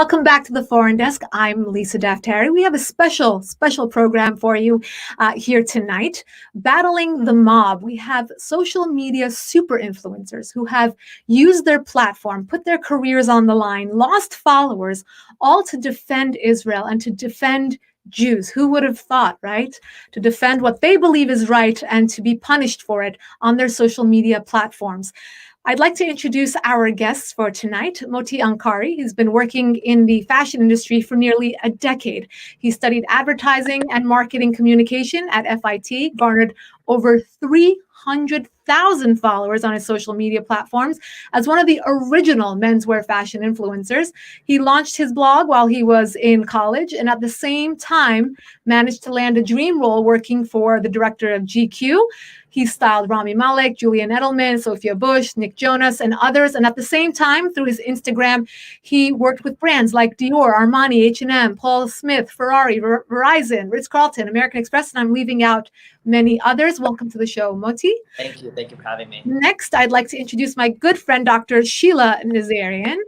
Welcome back to the Foreign Desk. I'm Lisa Daftari. We have a special program for you here tonight. Battling the mob. We have social media super influencers who have used their platform, put their careers on the line, lost followers, all to defend Israel and to defend Jews. Who would have thought, right? To defend what they believe is right and to be punished for it on their social media platforms. I'd like to introduce our guests for tonight, Moti Ankari. He's been working in the fashion industry for nearly a decade. He studied advertising and marketing communication at FIT, garnered over 300,000 followers on his social media platforms as one of the original menswear fashion influencers. He launched his blog while he was in college and at the same time managed to land a dream role working for the director of GQ. He styled Rami Malek, Julian Edelman, Sophia Bush, Nick Jonas, and others. And at the same time, through his Instagram, he worked with brands like Dior, Armani, H&M, Paul Smith, Ferrari, Verizon, Ritz-Carlton, American Express, and I'm leaving out many others. Welcome to the show, Moti. Thank you. Thank you for having me. Next, I'd like to introduce my good friend, Dr. Sheila Nazarian.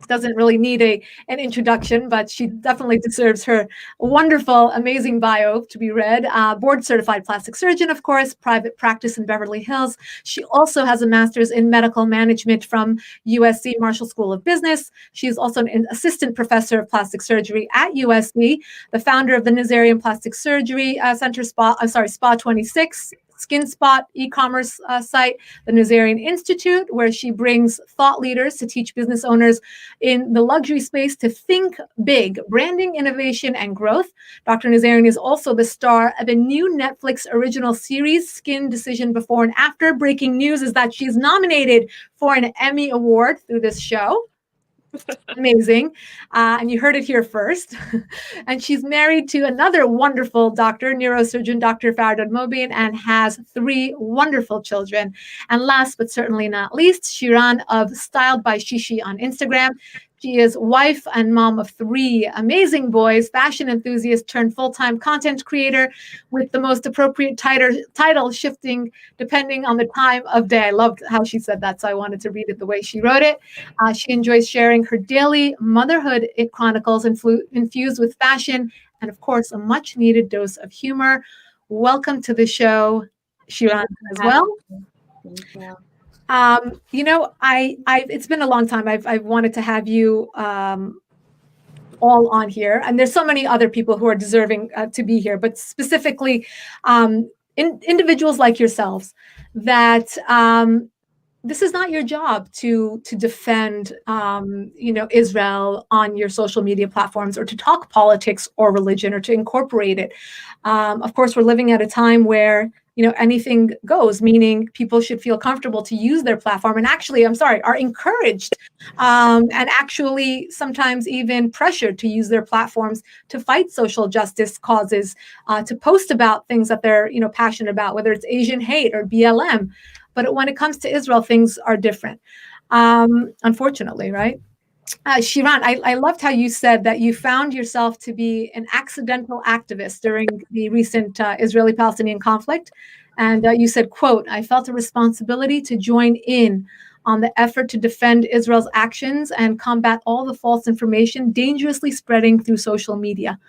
Doesn't really need an introduction, but she definitely deserves her wonderful, amazing bio to be read. Board certified plastic surgeon, of course, private practice in Beverly Hills. She also has a master's in medical management from USC Marshall School of Business. She's also an assistant professor of plastic surgery at USC, the founder of the Nazarian Plastic Surgery Center Spa 26. Skin Spot e-commerce site, the Nazarian Institute, where she brings thought leaders to teach business owners in the luxury space to think big, branding, innovation, and growth. Dr. Nazarian is also the star of a new Netflix original series, Skin Decision Before and After. Breaking news is that she's nominated for an Emmy Award through this show. Amazing. And you heard it here first. And she's married to another wonderful doctor, neurosurgeon, Dr. Faridad Mobin, and has 3 wonderful children. And last but certainly not least, Shiran of Styled by Shishi on Instagram. She is wife and mom of 3 amazing boys, fashion enthusiast turned full-time content creator with the most appropriate title shifting depending on the time of day. I loved how she said that, so I wanted to read it the way she wrote it. She enjoys sharing her daily motherhood chronicles infused with fashion and, of course, a much-needed dose of humor. Welcome to the show, Shiran, as well. Thank you. It's been a long time. I've wanted to have you all on here, and there's so many other people who are deserving to be here, but specifically individuals like yourselves that this is not your job to defend Israel on your social media platforms or to talk politics or religion or to incorporate it. Of course, we're living at a time where anything goes, meaning people should feel comfortable to use their platform and actually, are encouraged and actually sometimes even pressured to use their platforms to fight social justice causes, to post about things that they're passionate about, whether it's Asian hate or BLM. But when it comes to Israel, things are different, unfortunately, right? Shiran, I loved how you said that you found yourself to be an accidental activist during the recent Israeli-Palestinian conflict. And you said, quote, "I felt a responsibility to join in on the effort to defend Israel's actions and combat all the false information dangerously spreading through social media."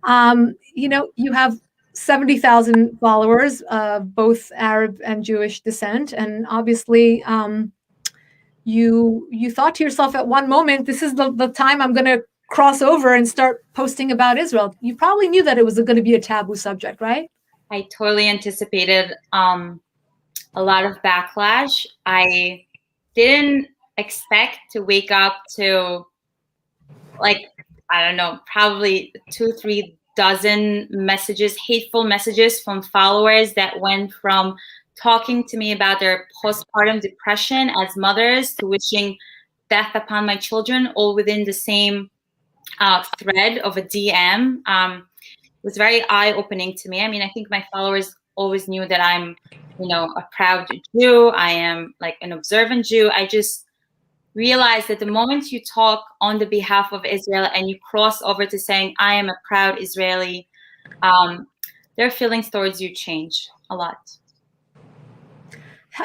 You have 70,000 followers of both Arab and Jewish descent. And obviously, you thought to yourself at one moment, this is the time I'm going to cross over and start posting about Israel. You probably knew that it was going to be a taboo subject, right? I totally anticipated a lot of backlash. I didn't expect to wake up to, probably 2-3 dozen messages, hateful messages from followers that went from talking to me about their postpartum depression as mothers to wishing death upon my children, all within the same thread of a DM. It was very eye-opening to me. I mean, I think my followers always knew that I'm, a proud Jew. I am an observant Jew. I just realized that the moment you talk on the behalf of Israel and you cross over to saying, I am a proud Israeli, their feelings towards you change a lot.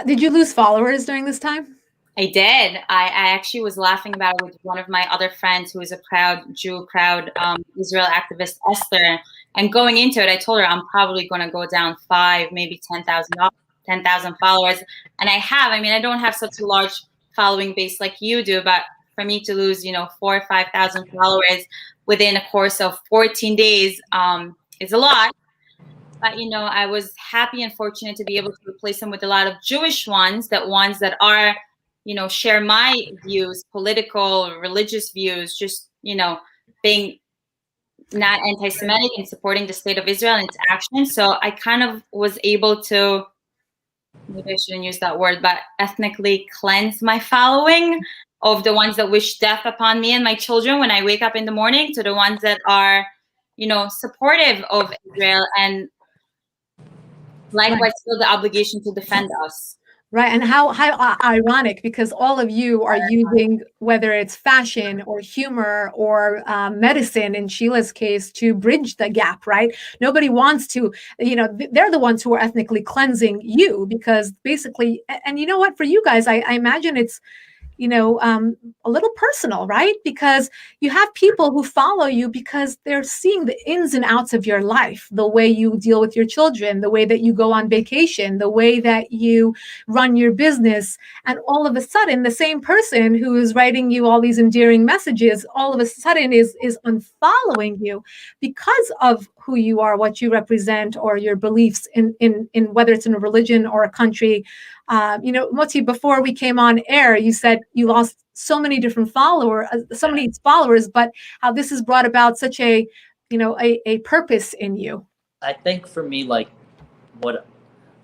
Did you lose followers during this time? I did. I actually was laughing about it with one of my other friends who is a proud Jew, proud Israel activist, Esther. And going into it, I told her I'm probably going to go down 5, maybe 10,000 followers. And I have. I mean, I don't have such a large following base like you do, but for me to lose, 4 or 5,000 followers within a course of 14 days is a lot. But I was happy and fortunate to be able to replace them with a lot of Jewish ones, ones that are, share my views, political, religious views, just, being not anti-Semitic and supporting the state of Israel and its actions. So I kind of was able to, maybe I shouldn't use that word, but ethnically cleanse my following of the ones that wish death upon me and my children when I wake up in the morning, to the ones that are, supportive of Israel and likewise feel the obligation to defend us. Right. And how ironic, because all of you are using, whether it's fashion or humor or medicine, in Sheila's case, to bridge the gap, right? Nobody wants to, they're the ones who are ethnically cleansing you, because basically, and you know what, for you guys, I imagine it's, a little personal, right? Because you have people who follow you because they're seeing the ins and outs of your life, the way you deal with your children, the way that you go on vacation, the way that you run your business. And all of a sudden, the same person who is writing you all these endearing messages, all of a sudden is unfollowing you because of who you are, what you represent, or your beliefs in whether it's in a religion or a country. Moti, before we came on air, you said you lost so many different followers, but how this has brought about such a purpose in you. I think for me, like what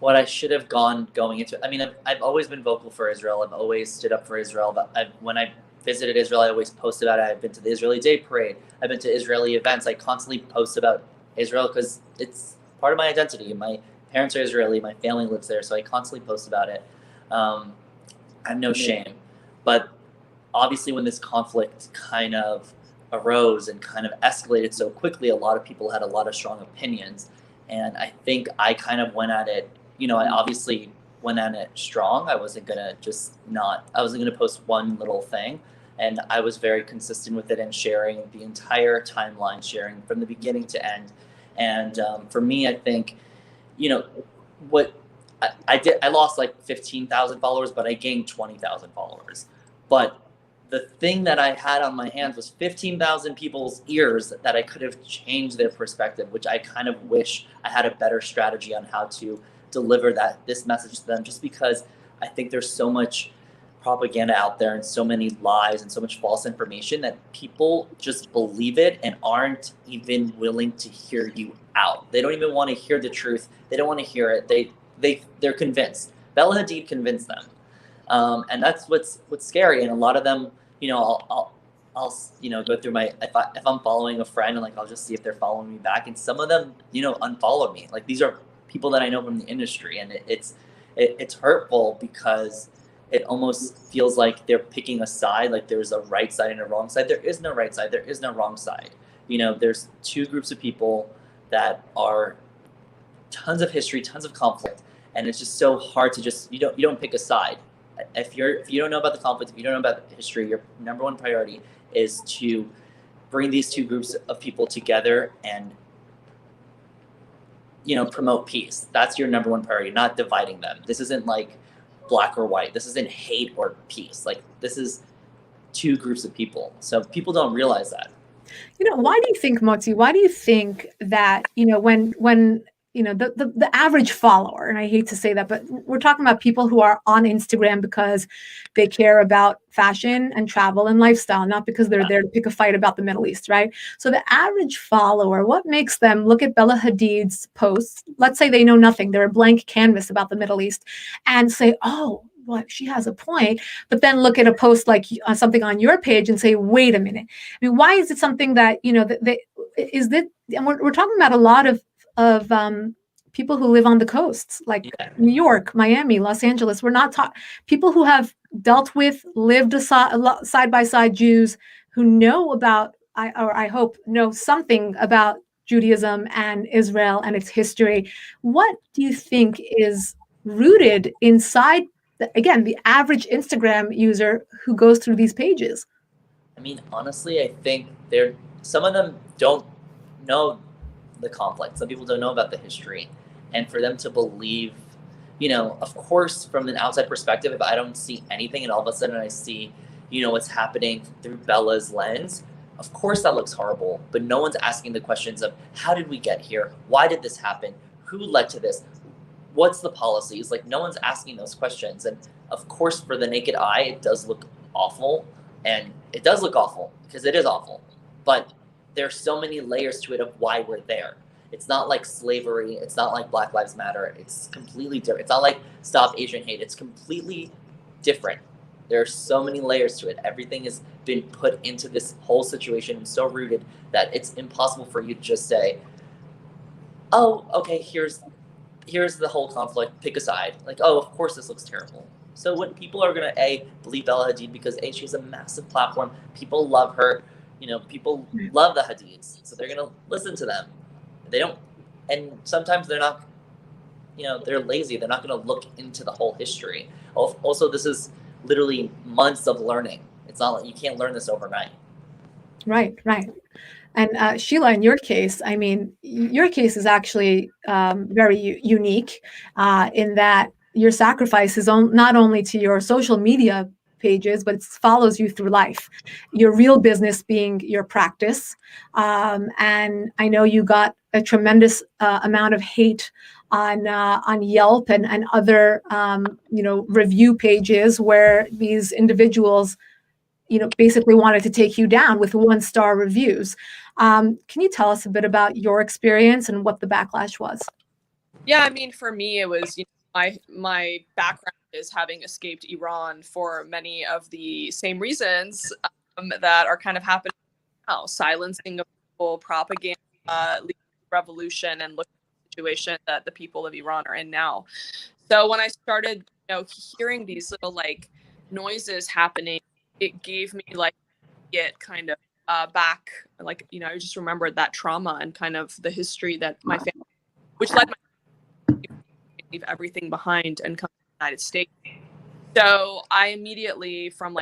I should have going into. I mean, I've always been vocal for Israel. I've always stood up for Israel. But when I visited Israel, I always post about it. I've been to the Israeli Day Parade. I've been to Israeli events. I constantly post about Israel because it's part of my identity. My parents are Israeli. My family lives there, so I constantly post about it. I have no shame. But obviously, when this conflict kind of arose and kind of escalated so quickly, a lot of people had a lot of strong opinions. And I think I kind of went at it, I obviously went at it strong. I wasn't going to post one little thing. And I was very consistent with it and sharing the entire timeline, sharing from the beginning to end. And for me, I think, what I did, I lost like 15,000 followers, but I gained 20,000 followers. But the thing that I had on my hands was 15,000 people's ears that I could have changed their perspective, which I kind of wish I had a better strategy on how to deliver this message to them, just because I think there's so much propaganda out there and so many lies and so much false information that people just believe it and aren't even willing to hear you out. They don't even want to hear the truth. They don't want to hear it. They're convinced. Bella Hadid convinced them. And that's what's scary. And a lot of them, I'll go through if I'm following a friend, and like I'll just see if they're following me back, and some of them unfollow me. Like, these are people that I know from the industry, and it's hurtful because it almost feels like they're picking a side, like there's a right side and a wrong side. There is no right side, there is no wrong side. There's two groups of people that are tons of history, tons of conflict, and it's just so hard to just you don't pick a side. If you don't know about the conflict, if you don't know about the history, your number one priority is to bring these two groups of people together and promote peace. That's your number one priority, not dividing them. This isn't like black or white. This isn't hate or peace. Like, this is two groups of people. So people don't realize that. Why do you think, Moti, why do you think that, when the average follower, and I hate to say that, but we're talking about people who are on Instagram because they care about fashion and travel and lifestyle, not because they're there to pick a fight about the Middle East, right? So the average follower, what makes them look at Bella Hadid's posts, let's say they know nothing, they're a blank canvas about the Middle East, and say, oh, well, she has a point, but then look at a post like something on your page and say, wait a minute. I mean, why is it something that, and we're talking about a lot of people who live on the coasts, like New York, Miami, Los Angeles. We're not people who have dealt with, lived side by side Jews who know about, I hope know something about Judaism and Israel and its history. What do you think is rooted inside again, the average Instagram user who goes through these pages? I mean, honestly, I think some of them don't know the conflict. Some people don't know about the history. And for them to believe, of course, from an outside perspective, if I don't see anything and all of a sudden I see, what's happening through Bella's lens, of course that looks horrible. But no one's asking the questions of how did we get here? Why did this happen? Who led to this? What's the policies? Like, no one's asking those questions. And of course, for the naked eye, it does look awful. And it does look awful because it is awful. But there's so many layers to it of why we're there. It's not like slavery. It's not like Black Lives Matter. It's completely different. It's not like Stop Asian Hate. It's completely different. There are so many layers to it. Everything has been put into this whole situation and so rooted that it's impossible for you to just say, oh, okay, here's the whole conflict, pick a side. Like, oh, of course this looks terrible. So when people are going to, believe Bella Hadid because, she has a massive platform, people love her, people love the Hadids, so they're going to listen to them. They don't, and sometimes they're not, they're lazy. They're not going to look into the whole history. Also, this is literally months of learning. It's not like you can't learn this overnight. Right. And Sheila, in your case, I mean, your case is actually very unique in that your sacrifice is not only to your social media pages, but it follows you through life. Your real business being your practice. And I know you got a tremendous amount of hate on Yelp and other review pages where these individuals basically wanted to take you down with 1-star reviews. Can you tell us a bit about your experience and what the backlash was? Yeah, I mean, for me, it was my background is having escaped Iran for many of the same reasons that are kind of happening now: silencing of people, propaganda, revolution, and look at the situation that the people of Iran are in now. So when I started, hearing these little noises happening, it gave me it kind of back, I just remembered that trauma and kind of the history that my family, which led my leave everything behind and come to the United States. So I immediately from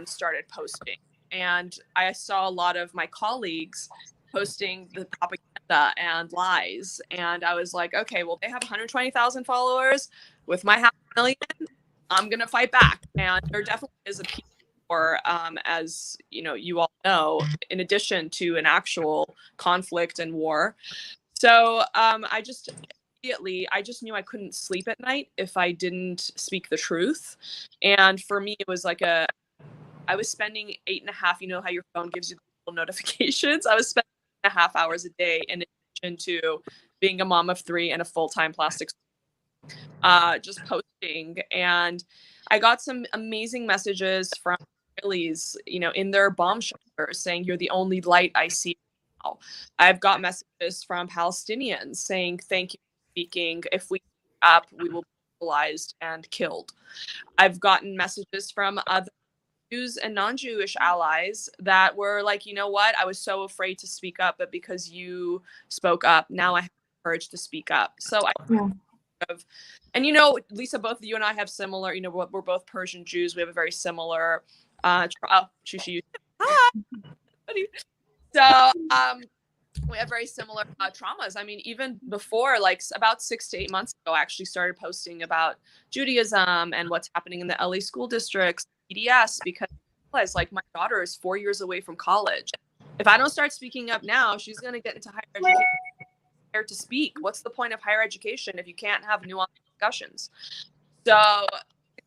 started posting, and I saw a lot of my colleagues posting the propaganda and lies, and I was like, okay, well, they have 120,000 followers. With my 500,000, I'm gonna fight back. And there definitely is a piece for, as you all know, in addition to an actual conflict and war. So I just knew I couldn't sleep at night if I didn't speak the truth. And for me, it was I was spending 8.5, how your phone gives you little notifications. I was spending 8.5 hours a day in addition to being a mom of 3 and a full-time plastic just posting. And I got some amazing messages from Israelis, in their bomb shelters saying, "You're the only light I see now." I've got messages from Palestinians saying, "Thank you for speaking. If we speak up, we will be brutalized and killed." I've gotten messages from other Jews and non-Jewish allies that were like, "You know what? I was so afraid to speak up, but because you spoke up, now I have the courage to speak up." So and Lisa, both of you and I have similar, we're both Persian Jews. We have a very similar Shushi. So we have very similar traumas. I mean, even before, about 6 to 8 months ago, I actually started posting about Judaism and what's happening in the LA school districts, EDS, because I realized my daughter is 4 years away from college. If I don't start speaking up now, she's going to get into higher education to speak. What's the point of higher education if you can't have nuanced discussions? So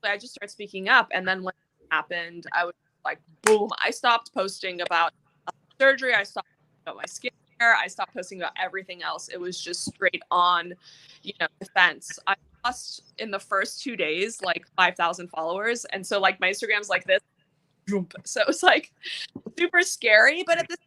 I just started speaking up, and then when it happened, I was like, boom, I stopped posting about surgery. I stopped about my skincare. I stopped posting about everything else. It was just straight on, defense. I lost in the first 2 days 5,000 followers, and so my Instagram's like this. So it was super scary, but at the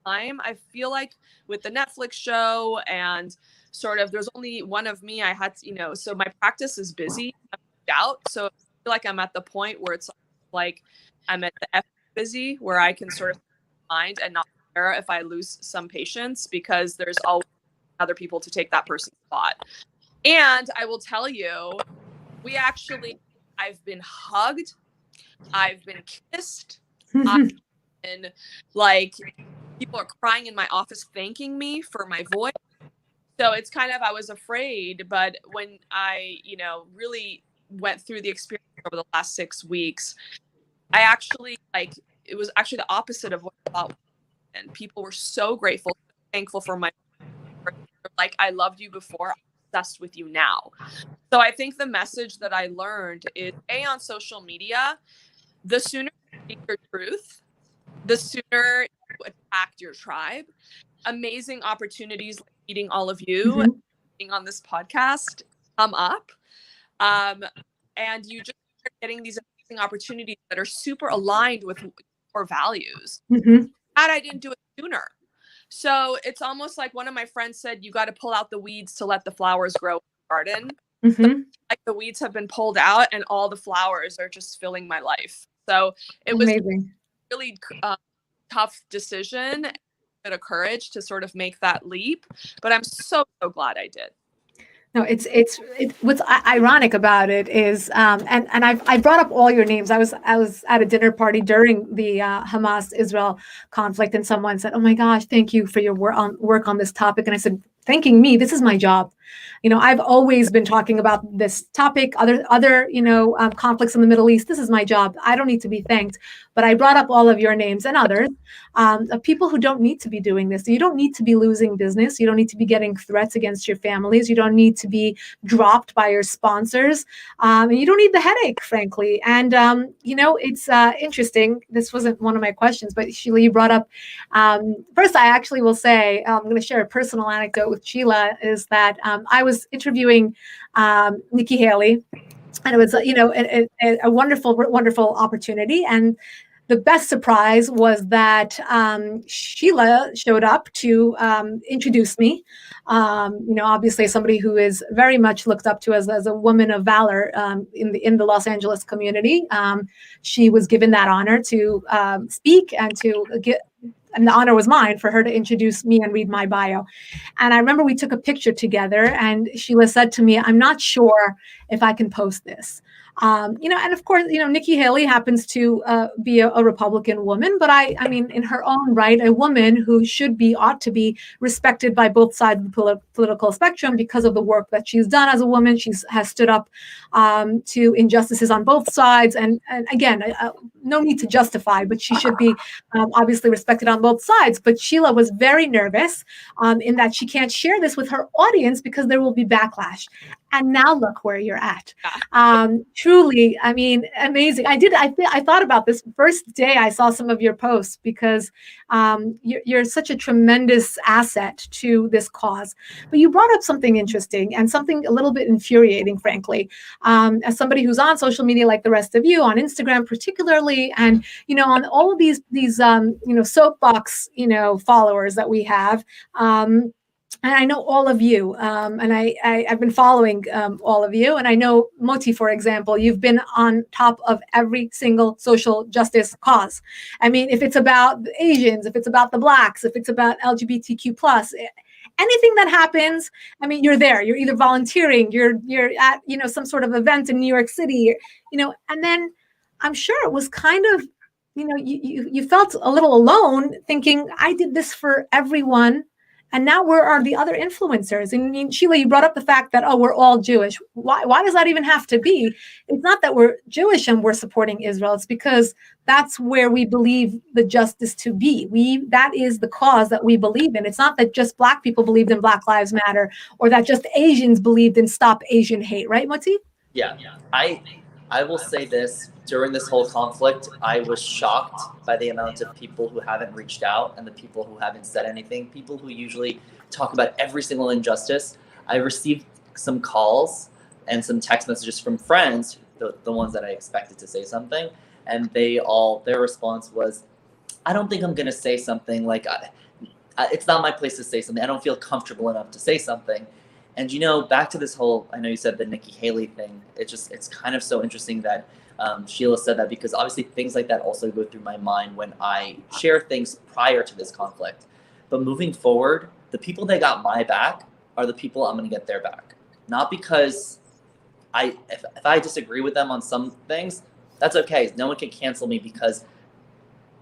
time, I feel like with the Netflix show and sort of there's only one of me, I had to, so my practice is busy, I'm out. So I feel like I'm at the point where it's I'm at the F busy where I can sort of mind and not care if I lose some patients because there's always other people to take that person's spot. And I will tell you, we actually I've been hugged, I've been kissed, I've been like, people are crying in my office thanking me for my voice. So it's kind of, I was afraid, but when I, really went through the experience over the last 6 weeks, I actually it was actually the opposite of what I thought. And people were so grateful, so thankful for my, like, I loved you before, I'm obsessed with you now. So I think the message that I learned is, on social media, the sooner you speak your truth, the sooner you attack your tribe. Amazing opportunities like meeting all of you, being on this podcast come up. And you just start getting these amazing opportunities that are super aligned with your values. And I didn't do it sooner. So it's almost like one of my friends said, you got to pull out the weeds to let the flowers grow in the garden. So, like, the weeds have been pulled out and all the flowers are just filling my life. So it was amazing. Really tough decision, a bit of courage to sort of make that leap. But I'm so glad I did. No, it's what's ironic about it is, and I brought up all your names. I was at a dinner party during the Hamas-Israel conflict, and someone said, "Oh my gosh, thank you for your work on this topic." And I said, "Thanking me? This is my job." I've always been talking about this topic, other conflicts in the Middle East. This is my job. I don't need to be thanked. But I brought up all of your names and others of people who don't need to be doing this. You don't need to be losing business. You don't need to be getting threats against your families. You don't need to be dropped by your sponsors. And you don't need the headache, frankly. And, it's interesting. This wasn't one of my questions, but Sheila, you brought up, first, I actually will say, I'm going to share a personal anecdote with Sheila, is that I was interviewing Nikki Haley, and it was, a wonderful, wonderful opportunity. And the best surprise was that Sheila showed up to introduce me. Obviously somebody who is very much looked up to as a woman of valor in the Los Angeles community. She was given that honor to speak and to get. And the honor was mine for her to introduce me and read my bio. And I remember we took a picture together, and Sheila said to me, "I'm not sure if I can post this." And of course, Nikki Haley happens to be a Republican woman, but I mean, in her own right, a woman who ought to be respected by both sides of the political spectrum because of the work that she's done as a woman. She has stood up to injustices on both sides. And again, no need to justify, but she should be obviously respected on both sides. But Sheila was very nervous in that she can't share this with her audience because there will be backlash. And now look where you're at. Truly, I mean, amazing. I thought about this first day I saw some of your posts because you're such a tremendous asset to this cause. But you brought up something interesting and something a little bit infuriating, frankly, as somebody who's on social media like the rest of you, on Instagram particularly, and on all of these soapbox followers that we have. And I know all of you, and I've been following all of you. And I know, Moti, for example, you've been on top of every single social justice cause. I mean, if it's about the Asians, if it's about the Blacks, if it's about LGBTQ+, anything that happens, I mean, you're there. You're either volunteering, you're at, some sort of event in New York City, and then I'm sure it was kind of, you felt a little alone thinking, I did this for everyone. And now where are the other influencers? And Sheila, you brought up the fact that, we're all Jewish. Why does that even have to be? It's not that we're Jewish and we're supporting Israel. It's because that's where we believe the justice to be. That is the cause that we believe in. It's not that just Black people believed in Black Lives Matter or that just Asians believed in Stop Asian Hate, right, Moti? Yeah. I will say this, during this whole conflict, I was shocked by the amount of people who haven't reached out and the people who haven't said anything, people who usually talk about every single injustice. I received some calls and some text messages from friends, the ones that I expected to say something, and their response was, I don't think I'm going to say something, like, it's not my place to say something. I don't feel comfortable enough to say something. And back to this whole, I know you said the Nikki Haley thing, it's kind of so interesting that Sheila said that, because obviously things like that also go through my mind when I share things prior to this conflict. But moving forward, the people that got my back are the people I'm going to get their back. Not because if I disagree with them on some things, that's okay. No one can cancel me because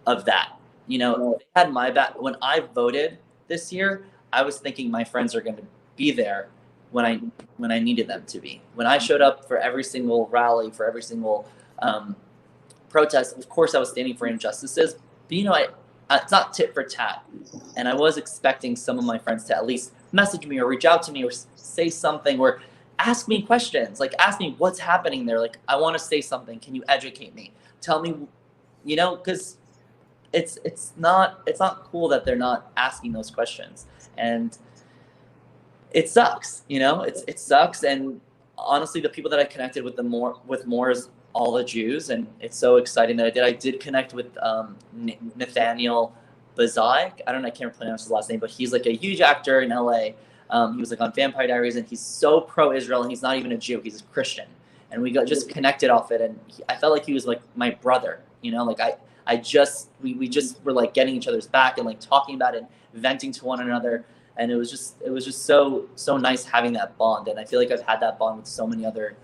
of that. You know, they had my back. When I voted this year, I was thinking my friends are going to be there when I needed them to be. When I showed up for every single rally, for every single protest, of course I was standing for injustices. But you know, it's not tit for tat, and I was expecting some of my friends to at least message me or reach out to me or say something or ask me questions, like ask me what's happening there. Like, I want to say something. Can you educate me? Tell me, you know, because it's not cool that they're not asking those questions, and it sucks. You know, it sucks. And honestly, the people that I connected with more is all the Jews, and it's so exciting that I did connect with Nathaniel Bazaik. I can't pronounce his last name, but he's like a huge actor in LA. He was like on Vampire Diaries, and he's so pro-Israel, and he's not even a Jew, he's a Christian. And we got just connected off it, and I felt like he was like my brother, you know, like we just were like getting each other's back and like talking about it, venting to one another. And it was just so nice having that bond. And I feel like I've had that bond with so many other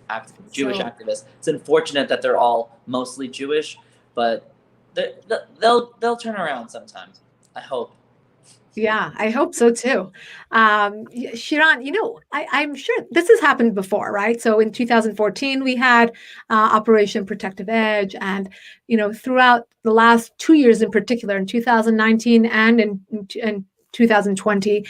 Jewish activists. It's unfortunate that they're all mostly Jewish, but they'll turn around sometime, I hope. Yeah, I hope so too. Shiran, you know, I'm sure this has happened before, right? So in 2014, we had Operation Protective Edge. And, you know, throughout the last 2 years in particular, in 2019 and in 2020,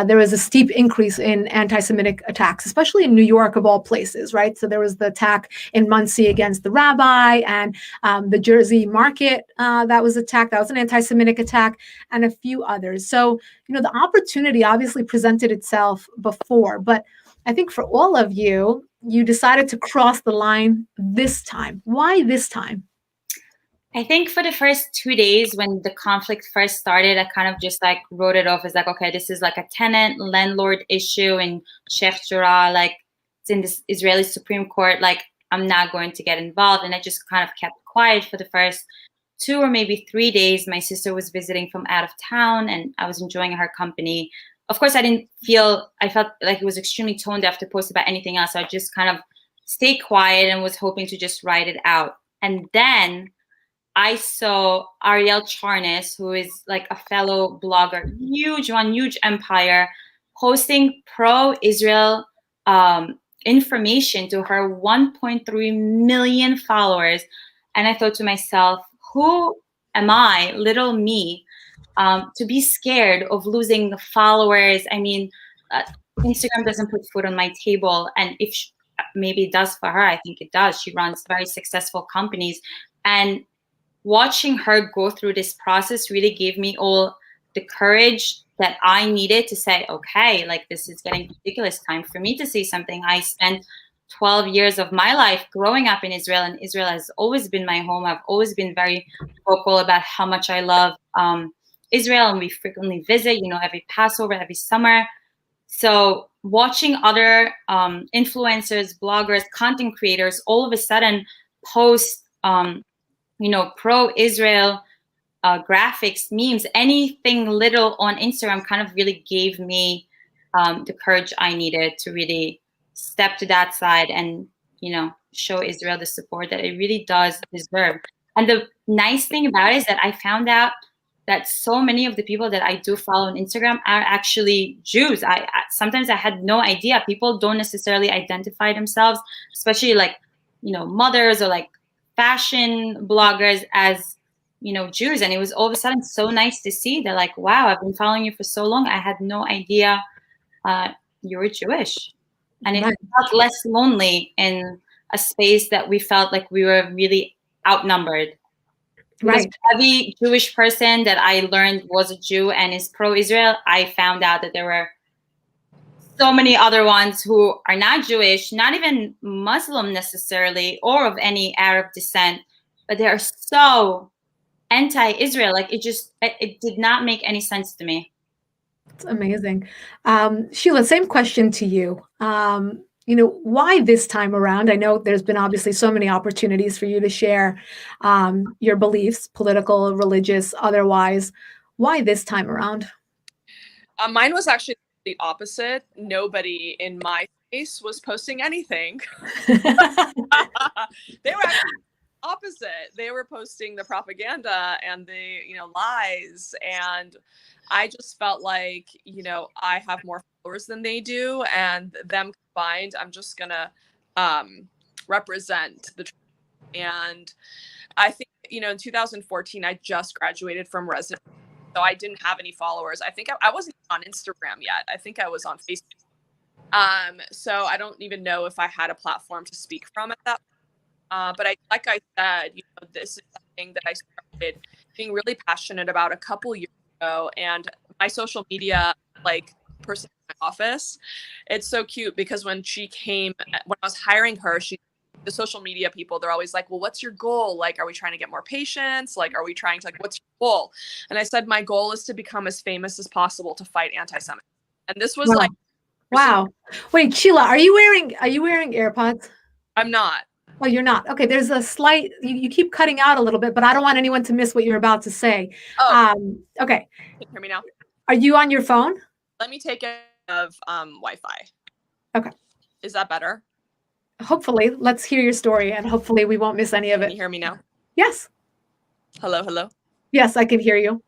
there was a steep increase in anti-Semitic attacks, especially in New York, of all places, right? So there was the attack in Muncie against the rabbi, and the Jersey market that was attacked. That was an anti-Semitic attack, and a few others. So, you know, the opportunity obviously presented itself before, but I think for all of you, you decided to cross the line this time. Why this time? I think for the first 2 days when the conflict first started, I kind of just like wrote it off as like, okay, this is like a tenant landlord issue in Sheikh Jarrah, like it's in this Israeli Supreme Court, like I'm not going to get involved. And I just kind of kept quiet for the first 2 or maybe 3 days. My sister was visiting from out of town and I was enjoying her company. Of course, I felt like it was extremely tone deaf to post about anything else. So I just kind of stayed quiet and was hoping to just write it out. And then I saw Ariel Charnas, who is like a fellow blogger, huge empire, posting pro-Israel information to her 1.3 million followers. And I thought to myself, who am I, little me, to be scared of losing the followers? I mean, Instagram doesn't put food on my table. And if maybe it does for her, I think it does. She runs very successful companies. And watching her go through this process really gave me all the courage that I needed to say, okay, like this is getting ridiculous, time for me to say something. I spent 12 years of my life growing up in Israel, and Israel has always been my home. I've always been very vocal about how much I love Israel, and we frequently visit, you know, every Passover, every summer. So watching other influencers, bloggers, content creators all of a sudden post you know, pro-Israel graphics, memes, anything little on Instagram kind of really gave me the courage I needed to really step to that side and, you know, show Israel the support that it really does deserve. And the nice thing about it is that I found out that so many of the people that I do follow on Instagram are actually Jews. Sometimes I had no idea. People don't necessarily identify themselves, especially like, you know, mothers or like fashion bloggers as, you know, Jews. And it was all of a sudden so nice to see. They're like, wow, I've been following you for so long. I had no idea you were Jewish. And it felt less lonely in a space that we felt like we were really outnumbered. Because every Jewish person that I learned was a Jew and is pro-Israel, I found out that there were so many other ones who are not Jewish, not even Muslim necessarily, or of any Arab descent, but they are so anti-Israel. Like it did not make any sense to me. It's amazing. Sheila, same question to you. You know, why this time around? I know there's been obviously so many opportunities for you to share your beliefs, political, religious, otherwise. Why this time around? Mine was actually the opposite. Nobody in my base was posting anything. They were actually opposite. They were posting the propaganda and the, lies. And I just felt like, I have more followers than they do, and them combined, I'm just gonna represent the truth. And I think, in 2014, I just graduated from residency, so I didn't have any followers. I think I wasn't on Instagram yet. I think I was on Facebook. So I don't even know if I had a platform to speak from at that point. But like I said, this is something that I started being really passionate about a couple years ago. And my social media, person in my office, it's so cute because when I was hiring her, the social media people, they're always like, well, what's your goal? Like, are we trying to get more patients? Like, are we trying to, what's your goal? And I said, my goal is to become as famous as possible to fight anti-Semitism. And this was wow. Wait, Sheila, are you wearing AirPods? I'm not. Oh, you're not. Okay, there's a slight, you keep cutting out a little bit, but I don't want anyone to miss what you're about to say. Oh. Okay. Can you hear me now? Are you on your phone? Let me take it of Wi-Fi. Okay. Is that better? Hopefully. Let's hear your story, and hopefully we won't miss any of it. Can you hear me now? Yes. Hello? Yes, I can hear you.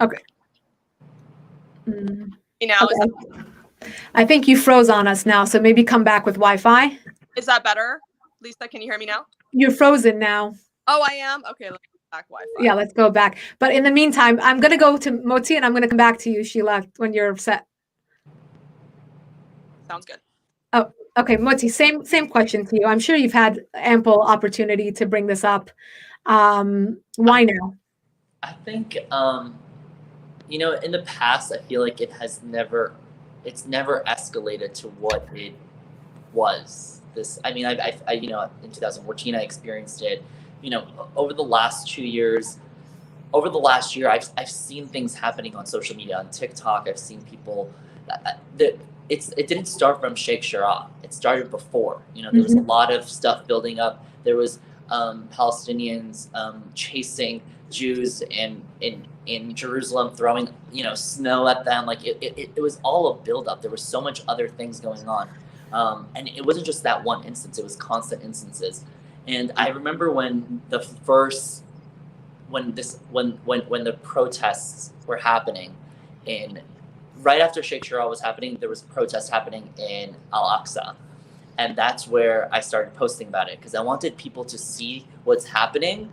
Okay. Okay. I think you froze on us now, so maybe come back with Wi-Fi. Is that better? Lisa, can you hear me now? You're frozen now. Oh, I am? Okay, let's go back Wi-Fi. Yeah, let's go back. But in the meantime, I'm going to go to Moti, and I'm going to come back to you, Sheila, when you're set. Sounds good. Oh, okay, Moti, same question to you. I'm sure you've had ample opportunity to bring this up. Why now? I think, in the past, I feel like it's never escalated to what it was. I in 2014, I experienced it. Over the last 2 years, over the last year, I've seen things happening on social media, on TikTok. I've seen people it didn't start from Sheikh Jarrah. It started before. There was a lot of stuff building up. There was Palestinians chasing Jews in Jerusalem, throwing snow at them. Like it was all a buildup. There was so much other things going on, and it wasn't just that one instance. It was constant instances. And I remember when the protests were happening right after Sheikh Jarrah was happening, there was protests happening in Al-Aqsa. And that's where I started posting about it, because I wanted people to see what's happening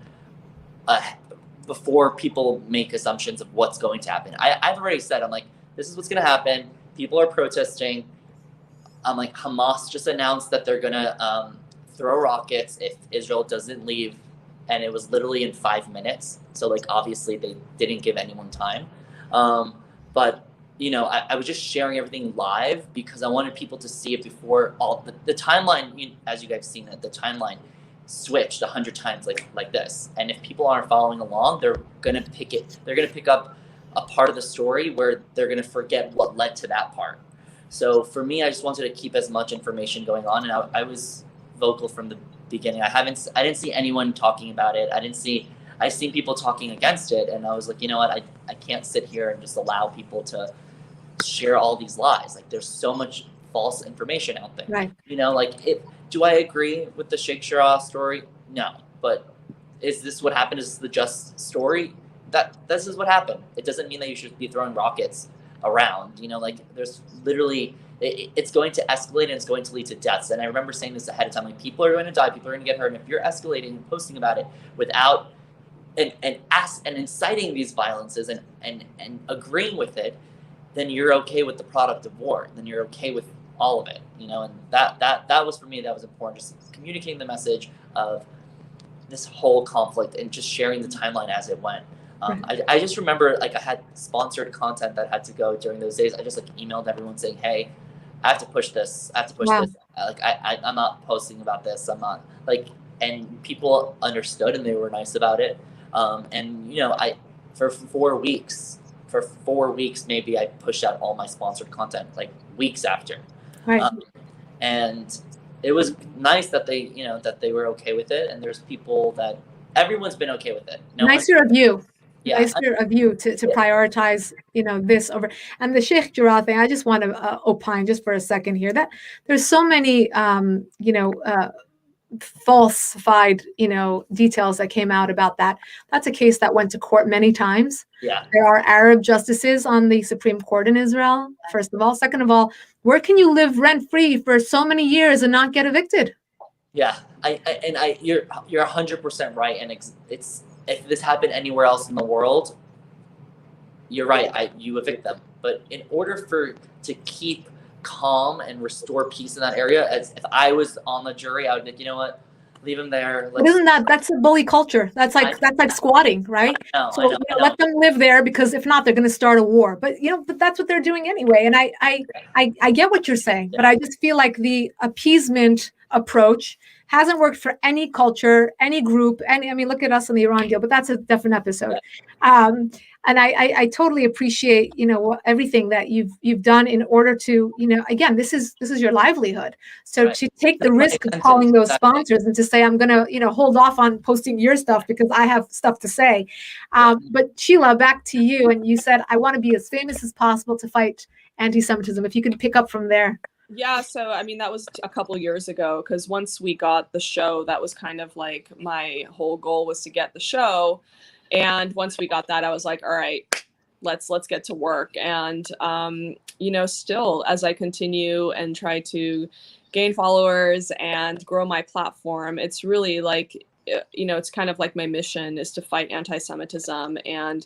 before people make assumptions of what's going to happen. I've already said, I'm like, this is what's going to happen. People are protesting. I'm like, Hamas just announced that they're going to throw rockets if Israel doesn't leave. And it was literally in 5 minutes. So, obviously they didn't give anyone time. But I was just sharing everything live because I wanted people to see it before all the timeline. As you guys seen it, the timeline switched 100 times like this. And if people aren't following along, they're gonna pick up a part of the story where they're gonna forget what led to that part. So for me, I just wanted to keep as much information going on, and I was vocal from the beginning. I didn't see anyone talking about it. I seen people talking against it, and I was like, you know what, I can't sit here and just allow people to share all these lies. There's so much false information out there. Right. Do I agree with the Sheikh Jarrah story? No. But is this what happened? Is this the just story? This is what happened. It doesn't mean that you should be throwing rockets around. There's literally, it's going to escalate and it's going to lead to deaths. And I remember saying this ahead of time, people are going to die, people are going to get hurt. And if you're escalating and posting about it without and inciting these violences and agreeing with it, then you're okay with the product of war. Then you're okay with all of it, and that was, for me, that was important. Just communicating the message of this whole conflict and just sharing the timeline as it went. I just remember, I had sponsored content that had to go during those days. I just emailed everyone saying, hey, I have to push this. This. I'm not posting about this. I'm not and people understood and they were nice about it. For 4 weeks, maybe I pushed out all my sponsored content, weeks after. Right. And it was nice that they were okay with it. And there's people that everyone's been okay with it. Nicer of you. Yeah, nicer of you to prioritize, this over. And the Sheikh Jarrah thing, I just want to opine just for a second here that there's so many, falsified, details that came out about that. That's a case that went to court many times. yeah, There are Arab justices on the Supreme Court in Israel, first of all. Second of all, where can you live rent-free for so many years and not get evicted? yeah. You're 100% right. And it's if this happened anywhere else in the world, you're right. You evict them. But in order to keep calm and restore peace in that area, as if I was on the jury, I would be like, you know what, leave them there. But isn't that's a bully culture? That's like squatting, right? I know. Let them live there, because if not, they're going to start a war. But but that's what they're doing anyway. And I get what you're saying, but I just feel like the appeasement approach hasn't worked for any culture, any group. I mean, look at us in the Iran deal, but that's a different episode. And I totally appreciate everything that you've done in order to again, this is your livelihood. So to take the risk of calling those sponsors and to say, I'm gonna hold off on posting your stuff because I have stuff to say. But Sheila, back to you, and you said I want to be as famous as possible to fight anti-Semitism. If you could pick up from there. Yeah, so I mean that was a couple years ago, because once we got the show, that was kind of like my whole goal was to get the show. And once we got that, I was like, all right, let's get to work. And still as I continue and try to gain followers and grow my platform, it's really like it's kind of like my mission is to fight anti-Semitism and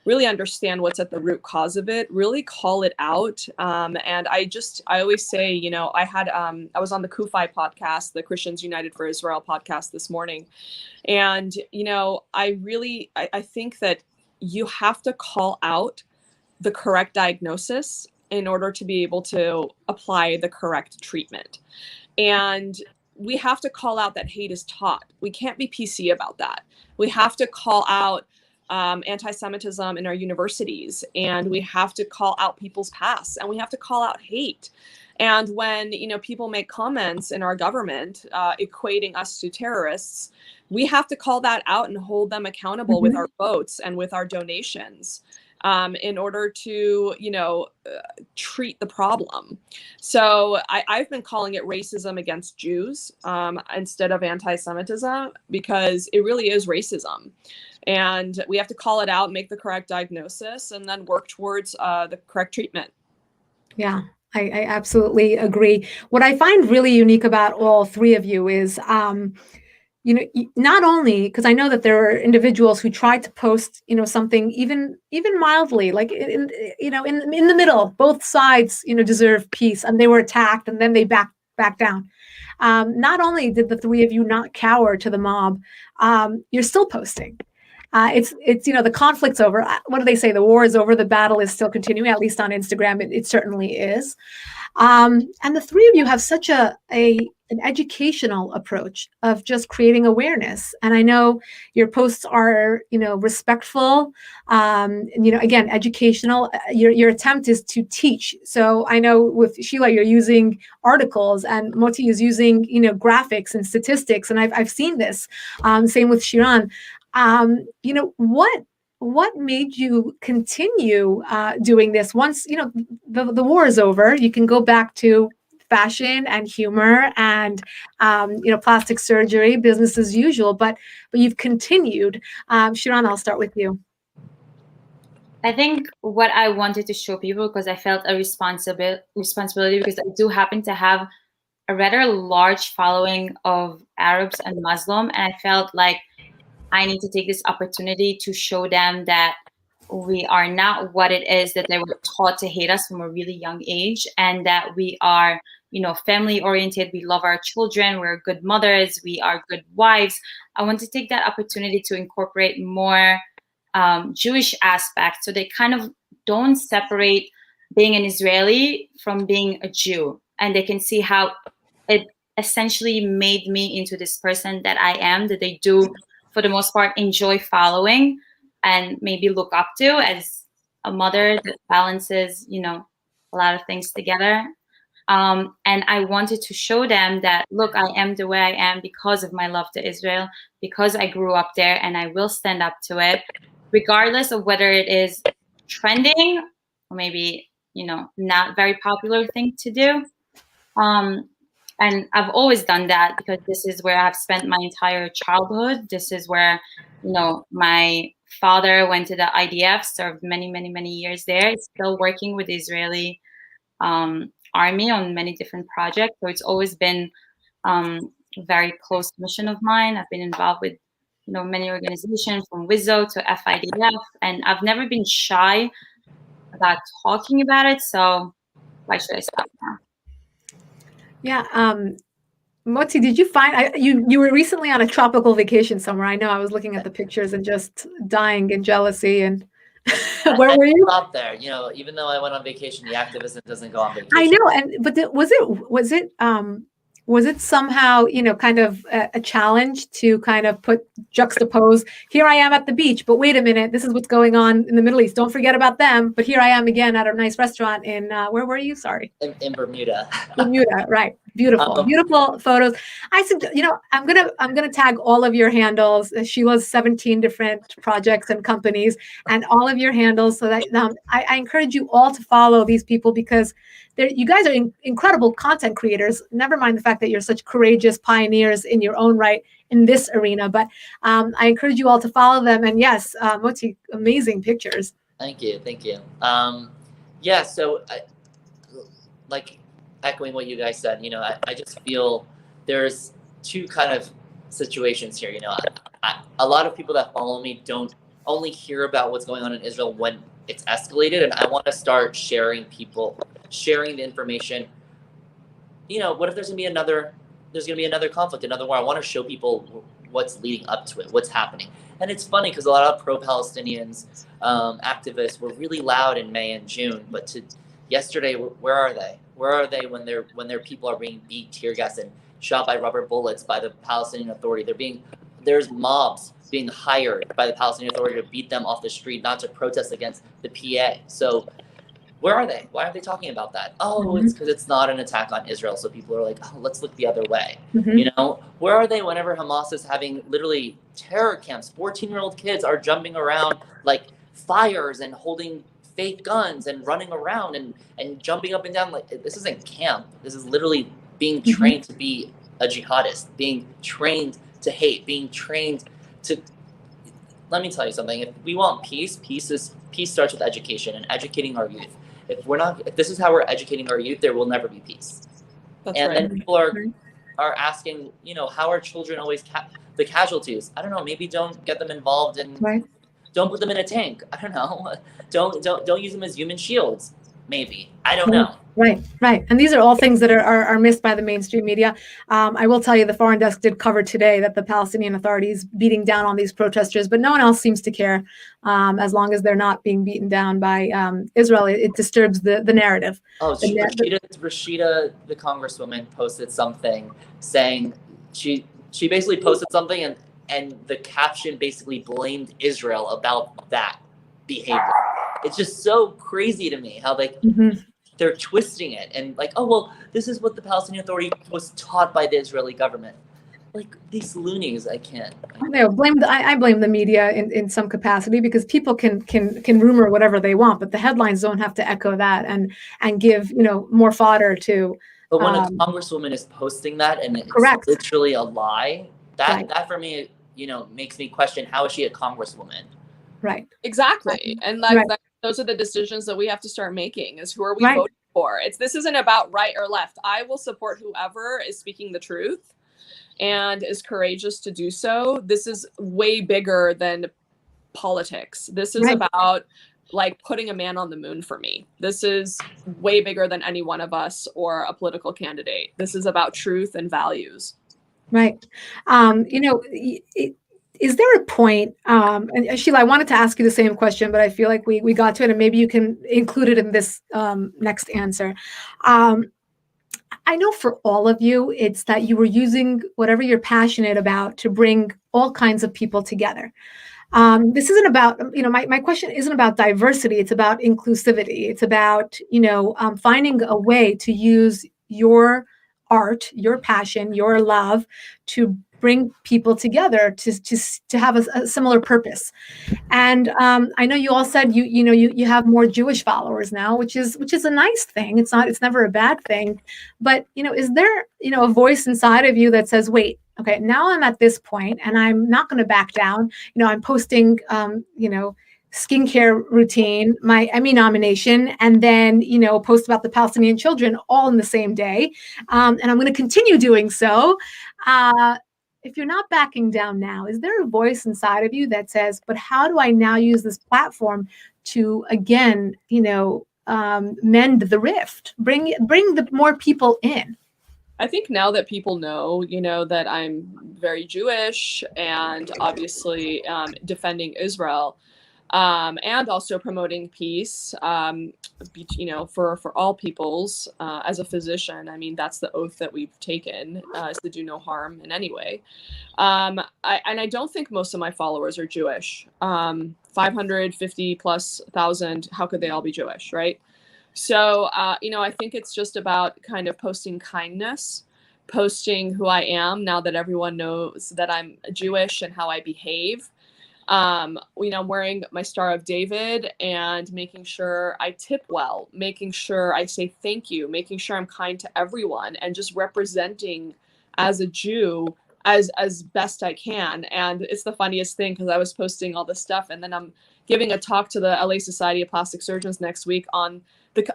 really understand what's at the root cause of it, really call it out. And I always say, I was on the Kufi podcast, the Christians United for Israel podcast this morning. And, I think that you have to call out the correct diagnosis in order to be able to apply the correct treatment. And we have to call out that hate is taught. We can't be PC about that. We have to call out anti-Semitism in our universities, and we have to call out people's past, and we have to call out hate. And when people make comments in our government equating us to terrorists, we have to call that out and hold them accountable with our votes and with our donations in order to treat the problem. So I've been calling it racism against Jews instead of anti-Semitism, because it really is racism. And we have to call it out, make the correct diagnosis, and then work towards the correct treatment. Yeah, I absolutely agree. What I find really unique about all three of you is, not only because I know that there are individuals who try to post, something even mildly, like in the middle. Both sides, deserve peace, and they were attacked, and then they back down. Not only did the three of you not cower to the mob, you're still posting. It's the conflict's over. What do they say? The war is over. The battle is still continuing. At least on Instagram, it certainly is. And the three of you have such an educational approach of just creating awareness. And I know your posts are respectful. Again, educational. Your attempt is to teach. So I know with Sheila, you're using articles, and Moti is using graphics and statistics. And I've seen this. Same with Shiran. What made you continue doing this once the war is over? You can go back to fashion and humor and plastic surgery, business as usual, but you've continued. Shiran, I'll start with you. I think what I wanted to show people, because I felt a responsibility, because I do happen to have a rather large following of Arabs and Muslim, and I felt like I need to take this opportunity to show them that we are not what it is that they were taught to hate us from a really young age, and that we are, family oriented. We love our children. We're good mothers. We are good wives. I want to take that opportunity to incorporate more Jewish aspects, so they kind of don't separate being an Israeli from being a Jew, and they can see how it essentially made me into this person that I am, that they do, for the most part, enjoy following and maybe look up to as a mother that balances, a lot of things together. And I wanted to show them that, look, I am the way I am because of my love to Israel, because I grew up there, and I will stand up to it, regardless of whether it is trending or maybe, not very popular thing to do. And I've always done that because this is where I've spent my entire childhood. This is where, my father went to the IDF, served many, many, many years there. He's still working with the Israeli army on many different projects. So it's always been a very close mission of mine. I've been involved with, many organizations from WIZO to FIDF, and I've never been shy about talking about it. So why should I stop now? Yeah. Moti, did you find you were recently on a tropical vacation somewhere? I know I was looking at the pictures and just dying in jealousy. And where were you? Out there, even though I went on vacation, the activism doesn't go on vacation. I know, but was it somehow kind of a challenge to kind of juxtapose? Here I am at the beach, but wait a minute, this is what's going on in the Middle East. Don't forget about them. But here I am again at a nice restaurant in where were you? Sorry, in Bermuda. Bermuda, right? Beautiful, beautiful photos. I said, I'm gonna tag all of your handles. Sheila's 17 different projects and companies, and all of your handles, so that I encourage you all to follow these people because you guys are incredible content creators. Never mind the fact that you're such courageous pioneers in your own right in this arena. But I encourage you all to follow them. And yes, Moti, amazing pictures. Thank you. Yeah. So, like echoing what you guys said, I just feel there's two kind of situations here. A lot of people that follow me don't only hear about what's going on in Israel when it's escalated, and I want to start sharing the information. What if there's gonna be another conflict, another war? I want to show people what's leading up to it, what's happening. And it's funny because a lot of pro-Palestinians activists were really loud in May and June, but yesterday, where are they? Where are they when their people are being beat, tear gas, and shot by rubber bullets by the Palestinian Authority? There's mobs being hired by the Palestinian Authority to beat them off the street, not to protest against the PA. So where are they? Why aren't they talking about that? Oh, it's because it's not an attack on Israel. So people are like, oh, let's look the other way. Where are they whenever Hamas is having literally terror camps? 14-year-old kids are jumping around like fires and holding fake guns and running around and jumping up and down. Like, this isn't camp. This is literally being trained to be a jihadist, being trained to hate, being trained to. Let me tell you something. If we want peace starts with education and educating our youth. If this is how we're educating our youth, there will never be peace. That's and right. then people are asking, how are children always the casualties? I don't know. Maybe don't get them involved in. Right. Don't put them in a tank. I don't know. Don't use them as human shields. Maybe. I don't know. Right. And these are all things that are missed by the mainstream media. I will tell you, the Foreign Desk did cover today that the Palestinian Authority is beating down on these protesters, but no one else seems to care. As long as they're not being beaten down by Israel, it disturbs the narrative. Oh, Rashida, the congresswoman, posted something saying she basically posted something and the caption basically blamed Israel about that behavior. It's just so crazy to me how they're twisting it and like, oh, well, this is what the Palestinian Authority was taught by the Israeli government. Like, these loonies, I can't. No, I blame the media in some capacity because people can rumor whatever they want, but the headlines don't have to echo that and give more fodder to. But when a congresswoman is posting that and it's correct. literally a lie, that for me, makes me question, how is she a congresswoman? Right. Exactly. And those are the decisions that we have to start making, is who are we voting for? This isn't about right or left. I will support whoever is speaking the truth and is courageous to do so. This is way bigger than politics. This is about like putting a man on the moon for me. This is way bigger than any one of us or a political candidate. This is about truth and values. Right. Is there a point, and Sheila, I wanted to ask you the same question, but I feel like we got to it, and maybe you can include it in this next answer. I know for all of you, it's that you were using whatever you're passionate about to bring all kinds of people together. This isn't about, my question isn't about diversity. It's about inclusivity. It's about, finding a way to use your art, your passion, your love to bring people together to have a similar purpose. And I know you all said you have more Jewish followers now, which is a nice thing. It's never a bad thing. But is there a voice inside of you that says, wait, okay, now I'm at this point and I'm not going to back down. I'm posting skincare routine, my Emmy nomination, and then post about the Palestinian children all in the same day, and I'm going to continue doing so. If you're not backing down now, is there a voice inside of you that says, but how do I now use this platform to, again, mend the rift, bring the more people in? I think now that people know, that I'm very Jewish and obviously defending Israel, and also promoting peace, for all peoples. As a physician, I mean, that's the oath that we've taken, is to do no harm in any way. I don't think most of my followers are Jewish. 550 plus thousand, how could they all be Jewish, right? So, I think it's just about kind of posting kindness, posting who I am now that everyone knows that I'm Jewish and how I behave. I'm wearing my Star of David and making sure I tip well, making sure I say thank you, making sure I'm kind to everyone, and just representing as a Jew as best I can. And it's the funniest thing because I was posting all this stuff and then I'm giving a talk to the LA Society of Plastic Surgeons next week on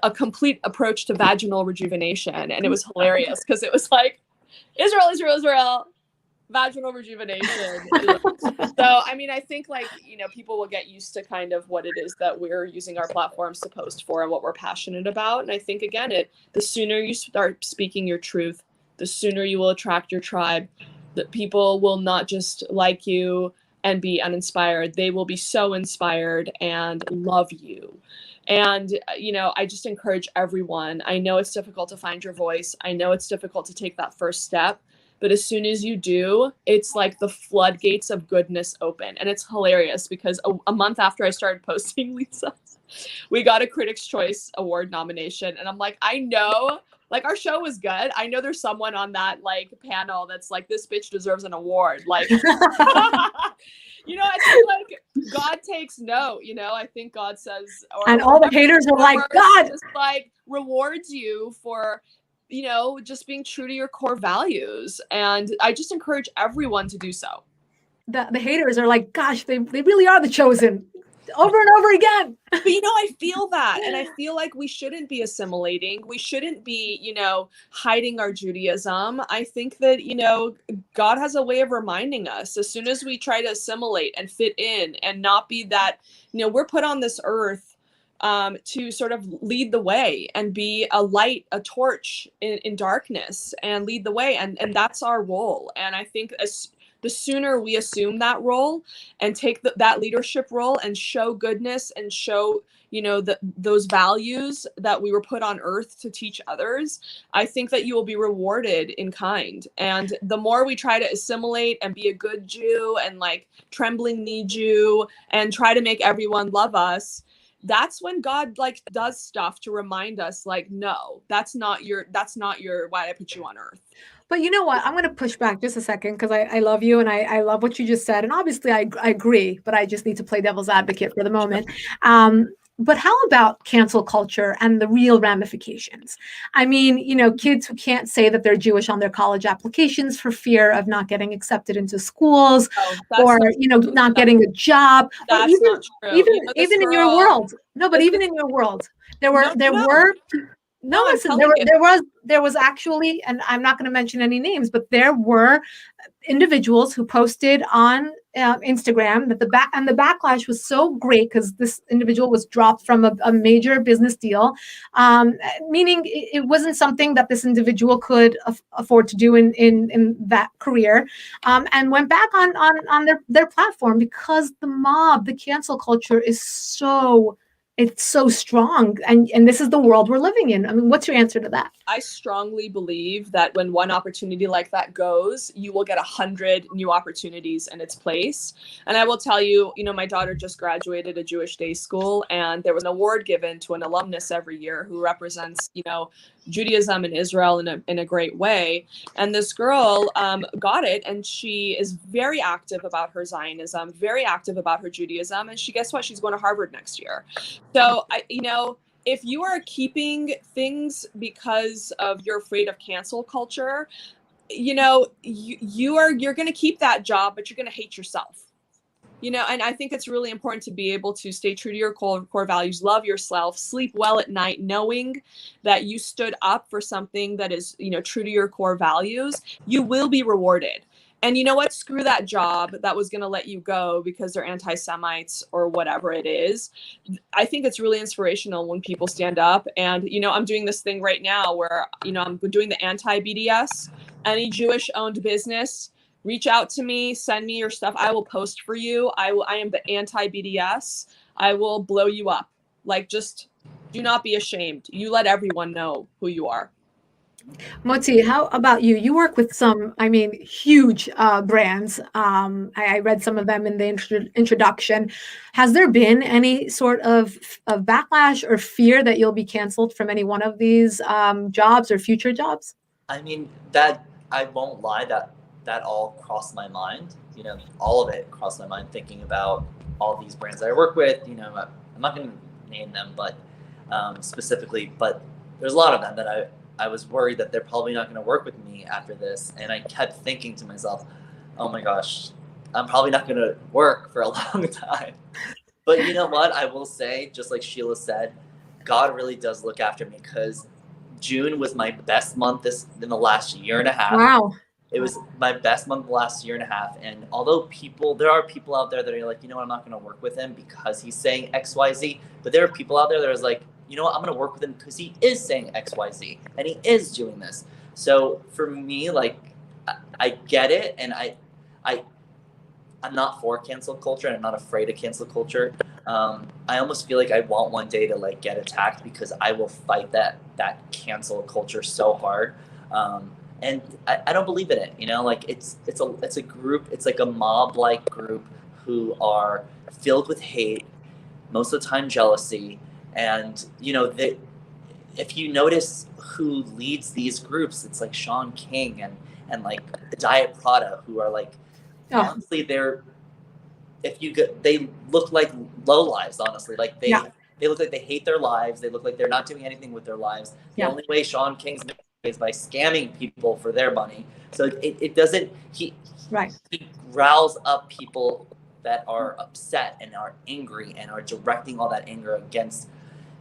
a complete approach to vaginal rejuvenation. And it was hilarious because it was like, Israel, vaginal rejuvenation. So, I mean, I think people will get used to kind of what it is that we're using our platforms to post for and what we're passionate about. And I think, again, the sooner you start speaking your truth, the sooner you will attract your tribe. That people will not just like you and be uninspired. They will be so inspired and love you. And, I just encourage everyone. I know it's difficult to find your voice. I know it's difficult to take that first step. But as soon as you do, it's like the floodgates of goodness open. And it's hilarious because a month after I started posting, Lisa, we got a Critics' Choice Award nomination. And I'm like, I know, our show was good. I know there's someone on that, panel that's like, this bitch deserves an award. I feel like God takes note, I think God says, and all the haters are like, God just rewards you for, just being true to your core values. And I just encourage everyone to do so. The haters are like, gosh, they really are the chosen, over and over again. But I feel that, and I feel like we shouldn't be assimilating. We shouldn't be, hiding our Judaism. I think that, God has a way of reminding us as soon as we try to assimilate and fit in and not be that, we're put on this earth to sort of lead the way and be a light, a torch in darkness and lead the way. And that's our role. And I think the sooner we assume that role and take that leadership role and show goodness and show, those values that we were put on earth to teach others, I think that you will be rewarded in kind. And the more we try to assimilate and be a good Jew and trembling knee Jew and try to make everyone love us, that's when God does stuff to remind us no, that's not your why I put you on earth. But you know what? I'm going to push back just a second because I love you and I love what you just said. And obviously I agree, but I just need to play devil's advocate for the moment. But how about cancel culture and the real ramifications? I mean, kids who can't say that they're Jewish on their college applications for fear of not getting accepted into schools or, not getting a job. That's not true. Even in your world. No, but even in your world, there were there was actually, and I'm not going to mention any names, but there were individuals who posted on Instagram that the backlash was so great because this individual was dropped from a major business deal, meaning it wasn't something that this individual could afford to do in that career, and went back on their platform because the cancel culture is so it's so strong, and this is the world we're living in. I mean, what's your answer to that? I strongly believe that when one opportunity like that goes, you will get 100 new opportunities in its place. And I will tell you, my daughter just graduated a Jewish day school, and there was an award given to an alumnus every year who represents, Judaism and Israel in a great way. And this girl got it, and she is very active about her Zionism, very active about her Judaism, and guess what? She's going to Harvard next year. So if you are keeping things because of you're afraid of cancel culture, you're going to keep that job, but you're going to hate yourself. And I think it's really important to be able to stay true to your core values, love yourself, sleep well at night, knowing that you stood up for something that is, true to your core values. You will be rewarded. And you know what? Screw that job that was going to let you go because they're anti-Semites or whatever it is. I think it's really inspirational when people stand up. And, I'm doing this thing right now where, I'm doing the anti-BDS. Any Jewish-owned business, reach out to me, send me your stuff. I will post for you. I am the anti-BDS. I will blow you up. Just do not be ashamed. You let everyone know who you are. Moti, how about you? You work with some, huge brands. I read some of them in the introduction. Has there been any sort of backlash or fear that you'll be canceled from any one of these jobs or future jobs? That I won't lie, that all crossed my mind. All of it crossed my mind thinking about all these brands that I work with. I'm not going to name them, but specifically, but there's a lot of them that I was worried that they're probably not going to work with me after this. And I kept thinking to myself, oh my gosh, I'm probably not going to work for a long time. But you know what? I will say, just like Sheila said, God really does look after me, because June was my best month in the last year and a half. Wow. It was my best month the last year and a half. And although there are people out there that are like, I'm not going to work with him because he's saying X, Y, Z. But there are people out there that are like, I'm going to work with him because he is saying X, Y, Z, and he is doing this. So for me, I get it. And I'm not for cancel culture, and I'm not afraid of cancel culture. I almost feel like I want one day to get attacked, because I will fight that cancel culture so hard. And I don't believe in it, it's a group, it's like a mob-like group who are filled with hate, most of the time jealousy. And, if you notice who leads these groups, it's like Sean King and Diet Prada, who are honestly, they look like lowlives, honestly. They look like they hate their lives. They look like they're not doing anything with their lives. The only way Sean King's is by scamming people for their money. So it doesn't, he riles up people that are upset and are angry and are directing all that anger against,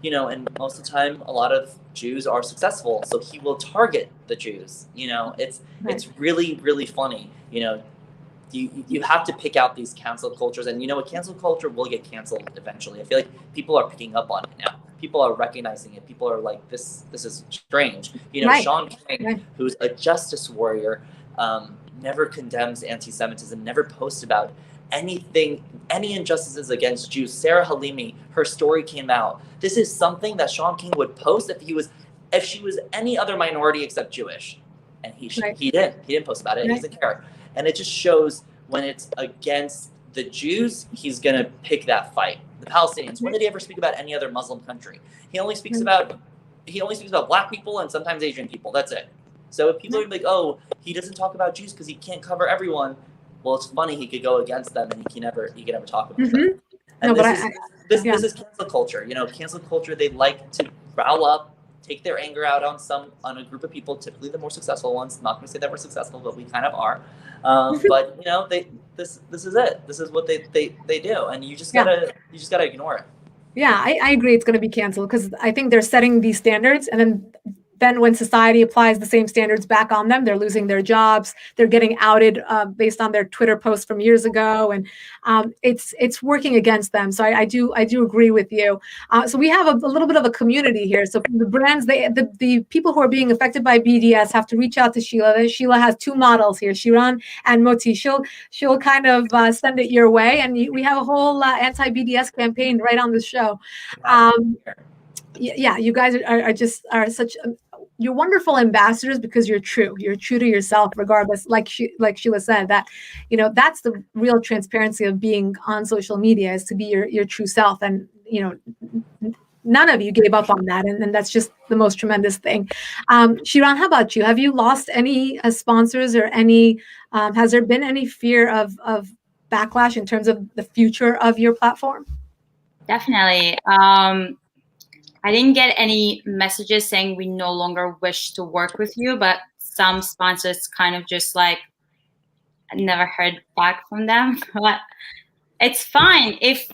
and most of the time, a lot of Jews are successful. So he will target the Jews. It's really, really funny. You have to pick out these cancel cultures, and a cancel culture will get canceled eventually. I feel like people are picking up on it now. People are recognizing it. People are like, this is strange. Sean King, who's a justice warrior, never condemns anti-Semitism, never posts about any injustices against Jews. Sarah Halimi, her story came out. This is something that Sean King would post if she was any other minority except Jewish, and he didn't post about it. He doesn't care. And it just shows when it's against the Jews, he's going to pick that fight. The Palestinians, when did he ever speak about any other Muslim country? He only speaks about Black people and sometimes Asian people. That's it. So if people are like, oh, he doesn't talk about Jews because he can't cover everyone. Well, it's funny, he could go against them and he can never talk about them. And this is cancel culture. Cancel culture, they like to rile up, take their anger out on a group of people, typically the more successful ones. Not going to say that we're successful, but we kind of are. But this is it. This is what they do, and you just gotta ignore it. Yeah, I agree. It's going to be canceled because I think they're setting these standards, and then then when society applies the same standards back on them, they're losing their jobs. They're getting outed based on their Twitter posts from years ago, and it's working against them. So I do agree with you. So we have a little bit of a community here. So the brands, the people who are being affected by BDS have to reach out to Sheila. Sheila has two models here, Shiran and Moti. She'll kind of send it your way, and we have a whole anti-BDS campaign right on the show. Yeah, you guys are such you're wonderful ambassadors because you're true to yourself, regardless. Like Sheila said, that that's the real transparency of being on social media, is to be your true self. And none of you gave up on that, and that's just the most tremendous thing. Shiran, how about you? Have you lost any sponsors, or any has there been any fear of backlash in terms of the future of your platform? Definitely. I didn't get any messages saying we no longer wish to work with you, but some sponsors kind of just like, I never heard back from them. But it's fine if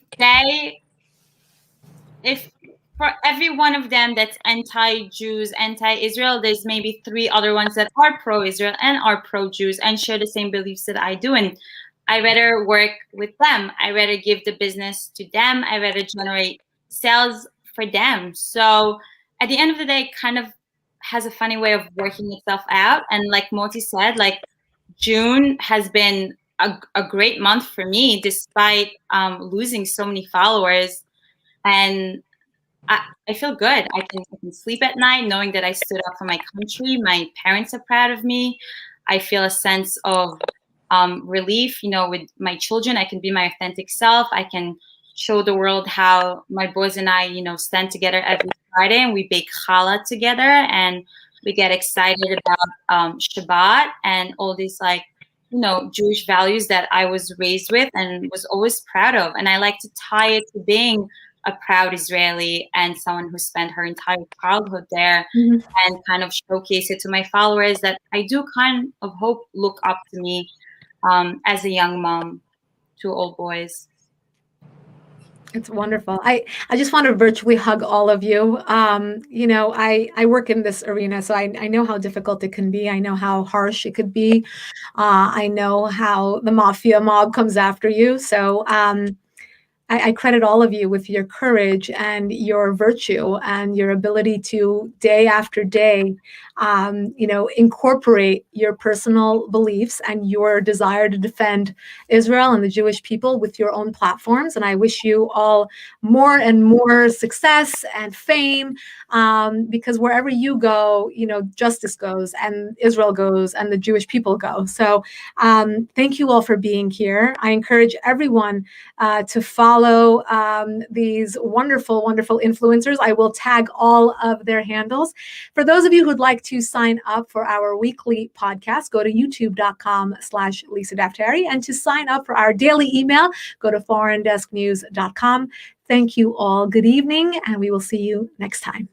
for every one of them that's anti-Jews, anti-Israel, there's maybe 3 other ones that are pro-Israel and are pro-Jews and share the same beliefs that I do. And I rather work with them. I rather give the business to them. I rather generate sales for them. So at the end of the day, it kind of has a funny way of working itself out. And like Moti said, like June has been a great month for me, despite losing so many followers. And I feel good. I can sleep at night knowing that I stood up for my country. My parents are proud of me. I feel a sense of relief, with my children. I can be my authentic self. I can show the world how my boys and I, stand together every Friday, and we bake challah together, and we get excited about Shabbat and all these Jewish values that I was raised with and was always proud of. And I like to tie it to being a proud Israeli and someone who spent her entire childhood there, and kind of showcase it to my followers that I do kind of look up to me as a young mom to all boys. It's wonderful. I just want to virtually hug all of you. I work in this arena, so I know how difficult it can be. I know how harsh it could be. I know how the mafia mob comes after you. So I credit all of you with your courage and your virtue and your ability to, day after day, incorporate your personal beliefs and your desire to defend Israel and the Jewish people with your own platforms. And I wish you all more and more success and fame, because wherever you go, justice goes, and Israel goes, and the Jewish people go. So thank you all for being here. I encourage everyone to follow these wonderful, wonderful influencers. I will tag all of their handles. For those of you who'd like to sign up for our weekly podcast, go to youtube.com/Lisa Daftari. And to sign up for our daily email, go to foreigndesknews.com. Thank you all. Good evening, and we will see you next time.